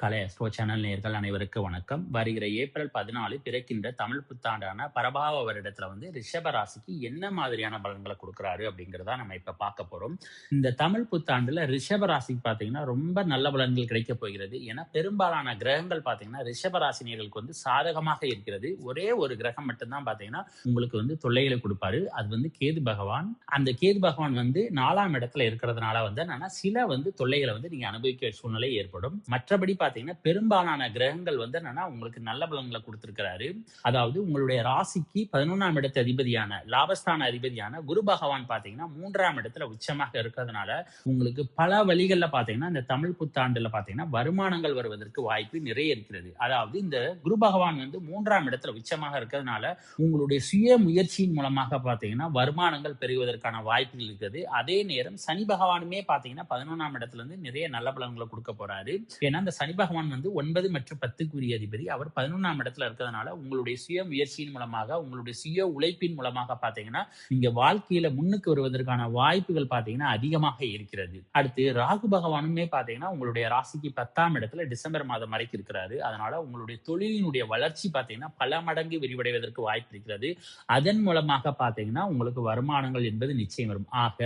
கலை Astro channel நேயர்கள் அனைவருக்கும் வணக்கம். வருகிற ஏப்ரல் 14 பிறக்கின்ற தமிழ் புத்தாண்டான பரபாவ வருடத்துல ரிஷப ராசிக்கு என்ன மாதிரியான பலன்களை கொடுக்குறாரு அப்படிங்கிறதா நம்ம இப்ப பார்க்க போறோம். இந்த தமிழ் புத்தாண்டுல ரிஷப ராசிக்கு பாத்தீங்கன்னா ரொம்ப நல்ல பலன்கள் கிடைக்க போகிறது. ஏன்னா பெரும்பாலான கிரகங்கள் பாத்தீங்கன்னா ரிஷப ராசினியர்களுக்கு சாதகமாக இருக்கிறது. ஒரே ஒரு கிரகம் மட்டும்தான் பாத்தீங்கன்னா உங்களுக்கு தொல்லைகளை கொடுப்பாரு. அது கேது பகவான். அந்த கேது பகவான் 4ஆம் இடத்துல இருக்கிறதுனால என்னன்னா சில தொல்லைகளை நீங்க அனுபவிக்க சூழ்நிலை ஏற்படும். மற்றபடி பாத்தீங்கன்னா பெரும்பாலான கிரகங்கள் என்னன்னா உங்களுக்கு நல்ல பலன்களை கொடுத்திருக்கிறாரு. அதாவது உங்களுடைய ராசிக்கு 11ஆம் இடத்து அதிபதியான லாபஸ்தான அதிபதியான குரு பகவான் பாத்தீங்கன்னா 3ஆம் இடத்துல உச்சமாக இருக்கிறதுனால உங்களுக்கு பல வழிகள்ல பாத்தீங்கன்னா இந்த தமிழ் புத்தாண்டுல பாத்தீங்கன்னா வருமானங்கள் வருவதற்கு வாய்ப்பு நிறைய இருக்கிறது. அதாவது இந்த குரு பகவான் 3ஆம் இடத்துல உச்சமாக இருக்கிறதுனால உங்களுடைய சுய முயற்சியின் மூலமாக பாத்தீங்கன்னா வருமானங்கள் பெறுவதற்கான வாய்ப்புகள் இருக்குது. அதே நேரம் சனி பகவானுமே பாத்தீங்கன்னா 11ஆம் இடத்துல இருந்து நிறைய நல்ல பலன்களை கொடுக்க போறாரு. ஏன்னா இந்த சனி பகவான் 9 மற்றும் 10க்குரிய அதிபதி. அவர் 11ஆம் இடத்துல இருக்கிறதுனால உங்களுடைய சுய முயற்சியின் மூலமாக உங்களுடைய சுய உழைப்பின் மூலமாக பாத்தீங்கன்னா நீங்க வாழ்க்கையில முன்னுக்கு வருவதற்கான வாய்ப்புகள் பாத்தீங்கன்னா அதிகமாக இருக்கிறது. அடுத்து ராகு பகவானுமே பாத்தீங்கன்னா உங்களுடைய ராசிக்கு 10ஆம் இடத்துல டிசம்பர் மாதம் வரைக்கும் இருக்கிறாரு. அதனால உங்களுடைய தொழிலினுடைய வளர்ச்சி பாத்தீங்கன்னா பல மடங்கு விரிவடைவதற்கு வாய்ப்பு இருக்கிறது. அதன் மூலமாக பாத்தீங்கன்னா உங்களுக்கு வருமானங்கள் என்பது நிச்சயம் வரும். ஆக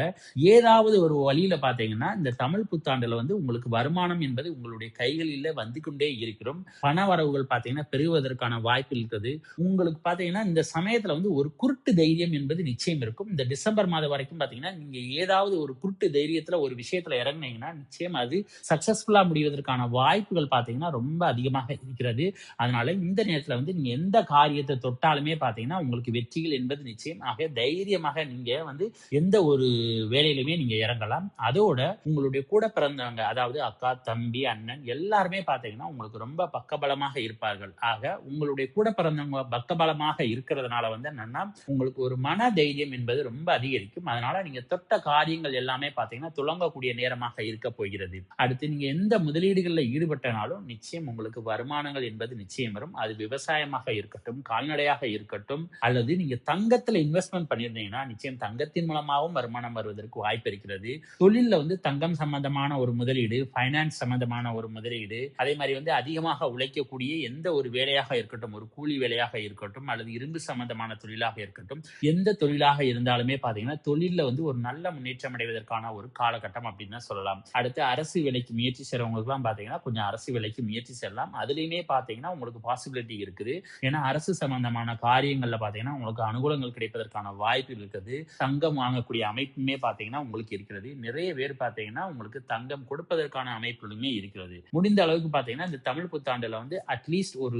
ஏதாவது ஒரு வழியில பாத்தீங்கன்னா இந்த தமிழ் புத்தாண்டுல உங்களுக்கு வருமானம் என்பது உங்களுடைய கைகளில் வந்து கொண்டே இருக்கிறோம். பண வரவுகள் பாத்தீங்கன்னா பெறுவதற்கான வாய்ப்பு இருக்கிறது. உங்களுக்கு பாத்தீங்கன்னா இந்த சமயத்துல ஒரு குருட்டு தைரியம் என்பது நிச்சயம் இருக்கும். இந்த டிசம்பர் மாதம் வரைக்கும் பாத்தீங்கன்னா நீங்க ஏதாவது ஒரு குருட்டு தைரியத்துல ஒரு விஷயத்துல இறங்குனீங்கன்னா நிச்சயம் அது சக்சஸ்ஃபுல்லா முடிவதற்கான வாய்ப்புகள் பாத்தீங்கன்னா ரொம்ப அதிகமாக இருக்கிறது. அதனால இந்த நேரத்துல நீங்க எந்த காரியத்தை தொட்டாலுமே பாத்தீங்கன்னா உங்களுக்கு வெற்றிகள் என்பது நிச்சயம். ஆக தைரியமாக நீங்க எந்த ஒரு வேலையிலுமே நீங்க இறங்கலாம். அதோட உங்களுடைய கூட பிறந்தவங்க, அதாவது அக்கா, தம்பி, அண்ணன் எல்லாருமே பாத்தீங்கன்னா உங்களுக்கு ரொம்ப பக்கபலமாக இருப்பார்கள். ஆக உங்களுடைய கூட பிறந்தவங்க பக்கபலமாக இருக்கிறதுனால என்னன்னா உங்களுக்கு ஒரு மன தைரியம் என்பது ரொம்ப அதிகரிக்கும். அதனால நீங்க தொட்ட காரியங்கள் எல்லாமே பாத்தீங்கன்னா துலங்கக்கூடிய நேரமாக இருக்க போகிறது. அடுத்து நீங்க எந்த முதலீடுகள்ல ஈடுபட்டனாலும் நிச்சயம் உங்களுக்கு வருமானங்கள் என்பது நிச்சயம் வரும். அது விவசாயமாக இருக்கட்டும், கால்நடையாக இருக்கட்டும், அல்லது நீங்க தங்கத்துல இன்வெஸ்ட்மெண்ட் பண்ணியிருந்தீங்கன்னா நிச்சயம் தங்கத்தின் மூலமாகவும் வருமானம் வருவதற்கு வாய்ப்பு இருக்கிறது. தொழில்ல தங்கம் சம்பந்தமான ஒரு முதலீடு, பைனான்ஸ் சம்பந்தமான ஒரு முதலீடு, அதே மாதிரி அதிகமாக உழைக்கக்கூடிய எந்த ஒரு வேலையாக இருக்கட்டும், ஒரு கூலி வேலையாக இருக்கட்டும், அல்லது இரும்பு சம்பந்தமான தொழிலாக இருக்கட்டும், எந்த தொழிலாக இருந்தாலுமே பாத்தீங்கன்னா தொழில்ல ஒரு நல்ல முன்னேற்றம் அடைவதற்கான ஒரு காலகட்டம் அப்படின்னு தான் சொல்லலாம். அடுத்து அரசு வேலைக்கு முயற்சி செய்றவங்களுக்கு எல்லாம் பாத்தீங்கன்னா கொஞ்சம் அரசு வேலைக்கு முயற்சி செய்யலாம். அதுலயுமே பாத்தீங்கன்னா உங்களுக்கு பாசிபிலிட்டி இருக்குது. ஏன்னா அரசு சம்பந்தமான காரியங்கள்ல பாத்தீங்கன்னா உங்களுக்கு அனுகூலங்கள் கிடைப்பதற்கான வாய்ப்பு இருக்குது. தங்கம் வாங்கக்கூடிய அமைப்புமே பாத்தீங்கன்னா உங்களுக்கு இருக்கிறது. நிறைய பேர் பாத்தீங்கன்னா உங்களுக்கு தங்கம் கொடுப்பதற்கான அமைப்புகளுமே இருக்கிறது. முடிந்த அளவுக்கு பாத்தீங்கன்னா இந்த தமிழ் புத்தாண்டுல அட்லீஸ்ட் ஒரு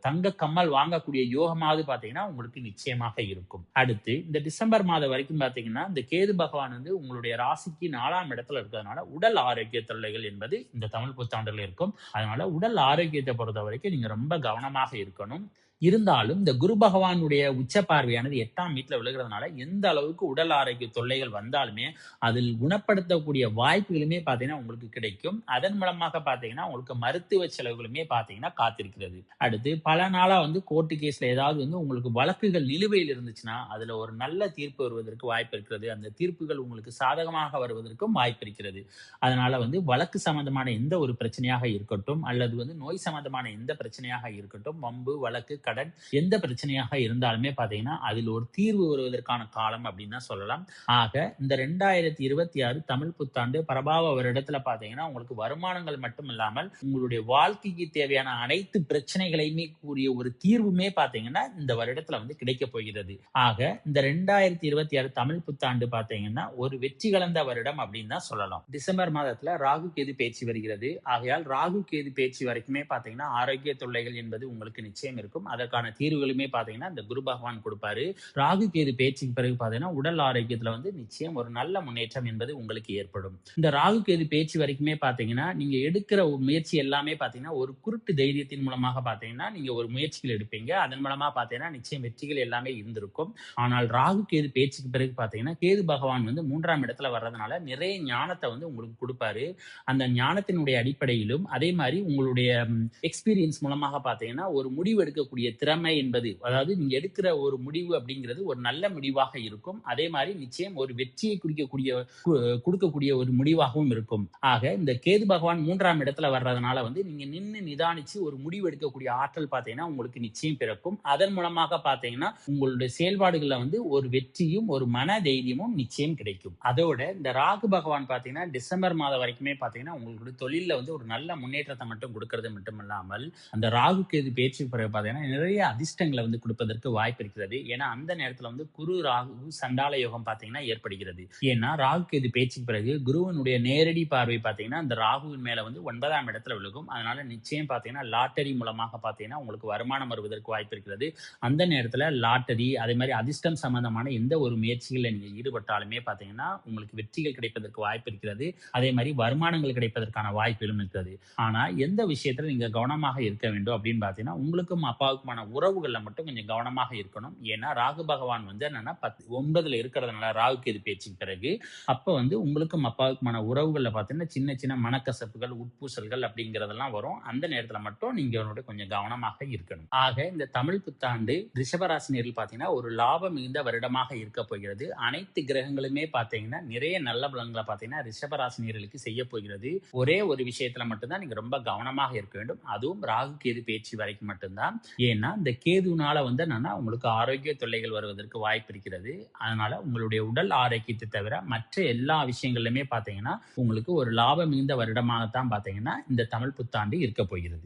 தங்க கம்மல் வாங்கக்கூடிய யோகமாவது பாத்தீங்கன்னா உங்களுக்கு நிச்சயமாக இருக்கும். அடுத்து இந்த டிசம்பர் மாதம் வரைக்கும் பாத்தீங்கன்னா இந்த கேது பகவான் உங்களுடைய ராசிக்கு 4ஆம் இடத்துல இருக்கிறதுனால உடல் ஆரோக்கிய தொல்லைகள் என்பது இந்த தமிழ் புத்தாண்டுல இருக்கும். அதனால உடல் ஆரோக்கியத்தை பொறுத்த வரைக்கும் நீங்க ரொம்ப கவனமாக இருக்கணும். இருந்தாலும் இந்த குரு பகவானுடைய உச்ச பார்வையானது 8ஆம் வீட்டுல விழுகிறதுனால எந்த அளவுக்கு உடல் ஆரோக்கிய தொல்லைகள் வந்தாலுமே அதில் குணப்படுத்தக்கூடிய வாய்ப்புகளுமே பாத்தீங்கன்னா உங்களுக்கு கிடைக்கும். அதன் மூலமாக பாத்தீங்கன்னா உங்களுக்கு மருத்துவ செலவுகளுமே பாத்தீங்கன்னா காத்திருக்கிறது. அடுத்து பல நாளா கோர்ட்டு கேஸ்ல ஏதாவது உங்களுக்கு வழக்குகள் நிலுவையில் இருந்துச்சுன்னா அதுல ஒரு நல்ல தீர்ப்பு வருவதற்கு வாய்ப்பு இருக்கிறது. அந்த தீர்ப்புகள் உங்களுக்கு சாதகமாக வருவதற்கும் வாய்ப்பு இருக்கிறது. அதனால வழக்கு சம்பந்தமான எந்த ஒரு பிரச்சனையாக இருக்கட்டும், அல்லது நோய் சம்பந்தமான எந்த பிரச்சனையாக இருக்கட்டும், வம்பு, வழக்கு, கடன் எந்த பிரச்சனையாக இருந்தாலுமே பாத்தீங்கன்னா அதில் ஒரு தீர்வு வருவதற்கான காலம் அப்படின்னு தான் சொல்லலாம். ஆக இந்த 2026 தமிழ் புத்தாண்டு பரபாவ வருடத்துல பாத்தீங்கன்னா உங்களுக்கு வருமானங்கள் மட்டும் இல்லாமல் உங்களுடைய வாழ்க்கைக்கு தேவையான அனைத்து பிரச்சனைகளையுமே கூறிய ஒரு தீர்வுமே பாத்தீங்கன்னா இந்த வருடத்துல கிடைக்க போகிறது. ஆக இந்த 2026 தமிழ் புத்தாண்டு பாத்தீங்கன்னா ஒரு வெற்றி கலந்த வருடம் அப்படின்னு தான் சொல்லலாம். டிசம்பர் மாதத்துல ராகு கேது பேச்சு வருகிறது. ஆகையால் ராகு கேது பேச்சு வரைக்குமே பாத்தீங்கன்னா ஆரோக்கிய தொல்லைகள் என்பது உங்களுக்கு நிச்சயம் இருக்கும். அதற்கான தீர்வுகளுமே பாத்தீங்கன்னா இந்த குரு பகவான் கொடுப்பாரு. ராகு கேது பேச்சுக்கு பிறகு பாத்தீங்கன்னா உடல் ஆரோக்கியத்துல நிச்சயம் ஒரு நல்ல முன்னேற்றம் என்பது உங்களுக்கு ஏற்படும். இந்த ராகு கேது பேச்சு வரைக்குமே பாத்தீங்கன்னா நீங்க எடுக்கிற முயற்சி எல்லாமே பாத்தீங்கன்னா ஒரு குருட்டு தைரியத்தின் மூலமாக பாத்தீங்கன்னா நீங்க ஒரு முயற்சிகள் எடுப்பீங்க. அதன் மூலமா பாத்தீங்கன்னா நிச்சயம் வெற்றிகள் எல்லாமே இருந்திருக்கும். ஆனால் ராகு கேது பேச்சுக்கு பிறகு பாத்தீங்கன்னா கேது பகவான் 3ஆம் இடத்துல வர்றதுனால நிறைய ஞானத்தை உங்களுக்கு கொடுப்பாரு. அந்த ஞானத்தினுடைய அடிப்படையிலும் அதே மாதிரி உங்களுடைய எக்ஸ்பீரியன்ஸ் மூலமாக பாத்தீங்கன்னா ஒரு முடிவு எடுக்கக்கூடிய செய்யக்கூடிய திறமை என்பது, அதாவது நீங்க எடுக்கிற ஒரு முடிவு அப்படிங்கிறது ஒரு நல்ல முடிவாக இருக்கும். அதே மாதிரி நிச்சயம் ஒரு வெற்றியை குடுக்கக்கூடிய ஒரு முடிவாகவும் இருக்கும். ஆக இந்த கேது பகவான் 3ஆம் இடத்துல வர்றதுனால வந்து நீங்க நின்னு நிதானிச்சு ஒரு முடிவு எடுக்கக்கூடிய ஆற்றல் பார்த்தீங்கன்னா உங்களுக்கு நிச்சயம் பிறக்கும். அதன் மூலமாக பார்த்தீங்கன்னா உங்களுடைய செயல்பாடுகள்ல வந்து ஒரு வெற்றியும் ஒரு மன தைரியமும் நிச்சயம் கிடைக்கும். அதோட இந்த ராகு பகவான் பார்த்தீங்கன்னா டிசம்பர் மாதம் வரைக்குமே பார்த்தீங்கன்னா உங்களுடைய தொழில்ல வந்து ஒரு நல்ல முன்னேற்றத்தை மட்டும் கொடுக்கிறது மட்டுமல்லாமல், அந்த ராகு கேது பேச்சு பிறகு பார்த்தீங்கன்னா நிறைய அதிர்ஷ்டங்களை வந்து கொடுப்பதற்கு வாய்ப்பு இருக்கிறது. ஏன்னா அந்த நேரத்துல வந்து குரு ராகு சண்டால யோகம் பார்த்தீங்கன்னா ஏற்படுகிறது. ஏன்னா ராகு கேது பேச்சுக்கு பிறகு குருவனுடைய நேரடி பார்வை பார்த்தீங்கன்னா அந்த ராகுவின் மேல வந்து 9ஆம் இடத்துல விழுகும். அதனால நிச்சயம் பார்த்தீங்கன்னா லாட்டரி மூலமாக பார்த்தீங்கன்னா உங்களுக்கு வருமானம் வருவதற்கு வாய்ப்பு இருக்கிறது. அந்த நேரத்துல லாட்டரி அதே மாதிரி அதிர்ஷ்டம் சம்பந்தமான எந்த ஒரு முயற்சிகளில் நீங்க ஈடுபட்டாலுமே பார்த்தீங்கன்னா உங்களுக்கு வெற்றிகள் கிடைப்பதற்கு வாய்ப்பு இருக்கிறது. அதே மாதிரி வருமானங்கள் கிடைப்பதற்கான வாய்ப்புகளும் இருக்கிறது. ஆனா எந்த விஷயத்துல நீங்க கவனமாக இருக்க வேண்டும் அப்படின்னு பார்த்தீங்கன்னா உங்களுக்கும் அப்பாவுக்குமான உறவுகள்ல மட்டும் கொஞ்சம் கவனமாக இருக்கணும். ஏன்னா ராகு பகவான் வந்து என்னன்னா 9ல இருக்கிறதுனால ராகு கேது பேச்சுக்கு பிறகு அப்ப வந்து உங்களுக்கும் அப்பாவுக்குமான உறவுகள்ல பார்த்தீங்கன்னா சின்ன சின்ன மனக்கசப்புகள், உட்பூசல்கள் அப்படிங்கிறதெல்லாம் வரும். அந்த நேரத்துல மட்டும் நீங்க கொஞ்சம் கவனமாக இருக்கணும். ஆக இந்த தமிழ் புத்தாண்டு ரிஷபராசினியர்கள் பார்த்தீங்கன்னா ஒரு லாபம் மிகுந்த வருடமாக இருக்க போகிறது. அனைத்து கிரகங்களுமே பார்த்தீங்கன்னா நிறைய நல்ல பலன்களை பார்த்தீங்கன்னா ரிஷபராசினியர்களுக்கு செய்ய போகிறது. ஒரே ஒரு விஷயத்துல மட்டும்தான் நீங்க ரொம்ப கவனமாக இருக்க வேண்டும். அதுவும் ராகு கேது பேச்சு வரைக்கும் மட்டும்தான். ஏன்னா இந்த கேதுனால வந்து என்னன்னா உங்களுக்கு ஆரோக்கிய தொல்லைகள் வருவதற்கு வாய்ப்பு இருக்கிறது. அதனால உங்களுடைய உடல் ஆரோக்கியத்தை தவிர மற்ற எல்லா விஷயங்களிலுமே பார்த்தீங்கன்னா உங்களுக்கு ஒரு லாபம் மிகுந்த வருடமாகத்தான் பார்த்தீங்கன்னா இந்த தமிழ் புத்தாண்டு இருக்க போகிறது.